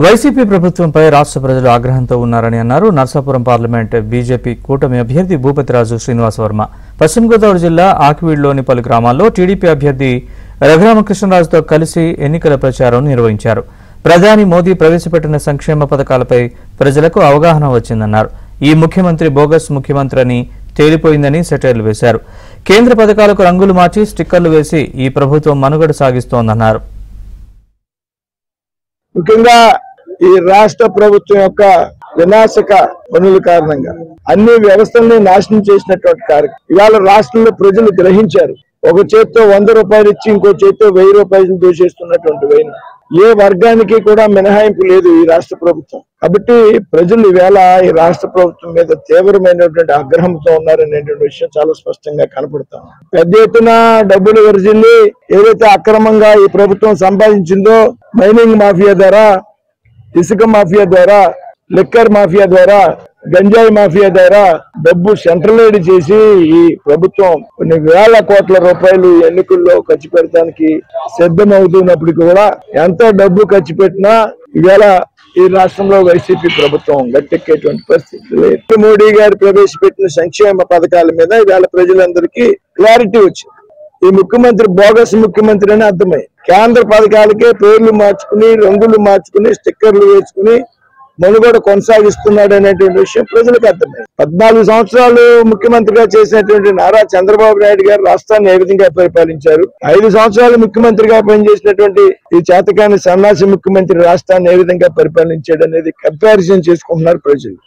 YCP ప్రభుత్వంపై రాష్ట్ర ప్రజలు ఆగ్రహంతో ఉన్నారని అన్నారు నర్సాపురం పార్లమెంట్ బీజేపీ కూటమి అభ్యర్థి భూపతిరాజు శ్రీనివాస్ వర్మ. పశ్చిమ గోదావరి జిల్లా ఆకివీడ్లోని పలు గ్రామాల్లో టీడీపీ అభ్యర్థి రఘురామకృష్ణరాజుతో కలిసి ఎన్నికల ప్రచారం నిర్వహించారు. ప్రధాని మోదీ ప్రవేశపెట్టిన సంక్షేమ పథకాలపై ప్రజలకు అవగాహన వచ్చిందన్నారు. ఈ ముఖ్యమంత్రి బోగస్ ముఖ్యమంత్రి అని తేలిపోయిందని సెటైర్లు వేశారు. కేంద్ర పథకాలకు రంగులు మార్చి స్టిక్కర్లు వేసి ఈ ప్రభుత్వం మనుగడ సాగిస్తోందన్నారు. ముఖ్యంగా ఈ రాష్ట్ర ప్రభుత్వం యొక్క వినాశక పనుల కారణంగా అన్ని వ్యవస్థల్ని నాశనం చేసినటువంటి కార్యక్రమం ఇవాళ రాష్ట్రంలో ప్రజలు గ్రహించారు. ఒక చేత్తో 100 రూపాయలు ఇచ్చి ఇంకో చేత్తో 1000 రూపాయలు దూషిస్తున్నటువంటి వైన ఏ వర్గానికి కూడా మినహాయింపు లేదు ఈ రాష్ట్ర ప్రభుత్వం. కాబట్టి ప్రజలు ఈవేళ ఈ రాష్ట్ర ప్రభుత్వం మీద తీవ్రమైనటువంటి ఆగ్రహంతో ఉన్నారనేటువంటి విషయం చాలా స్పష్టంగా కనపడతాం. పెద్ద ఎత్తున డబ్బులు వరిజిల్లి ఏదైతే అక్రమంగా ఈ ప్రభుత్వం సంపాదించిందో మైనింగ్ మాఫియా ద్వారా, ఇసుక మాఫియా ద్వారా, లిక్కర్ మాఫియా ద్వారా, గంజాయి మాఫియా ద్వారా డబ్బు సెంట్రలైడ్ చేసి ఈ ప్రభుత్వం కొన్ని వేల కోట్ల రూపాయలు ఎన్నికల్లో ఖర్చు పెట్టడానికి సిద్ధమవుతున్నప్పటికీ కూడా ఎంత డబ్బు ఖర్చు పెట్టినా ఈవేళ ఈ రాష్ట్రంలో వైసీపీ ప్రభుత్వం గట్టెక్కేటువంటి పరిస్థితి లేదు. మోడీ గారు ప్రవేశపెట్టిన సంక్షేమ పథకాల మీద ఈవేళ ప్రజలందరికీ క్లారిటీ వచ్చింది. ఈ ముఖ్యమంత్రి బోగస్ ముఖ్యమంత్రి అని అర్థమై కేంద్ర పథకాలకే పేర్లు మార్చుకుని, రంగులు మార్చుకుని, స్టిక్కర్లు వేసుకుని మనుగడ కొనసాగిస్తున్నాడు అనేటువంటి విషయం ప్రజలకు అర్థమైంది. 14 సంవత్సరాలు ముఖ్యమంత్రిగా చేసినటువంటి నారా చంద్రబాబు నాయుడు గారు రాష్ట్రాన్ని ఏ విధంగా పరిపాలించారు, 5 సంవత్సరాలు ముఖ్యమంత్రిగా పనిచేసినటువంటి ఈ చేతకాని సన్నాసి ముఖ్యమంత్రి రాష్ట్రాన్ని ఏ విధంగా పరిపాలించాడు అనేది కంపారిజన్ చేసుకుంటున్నారు ప్రజలు.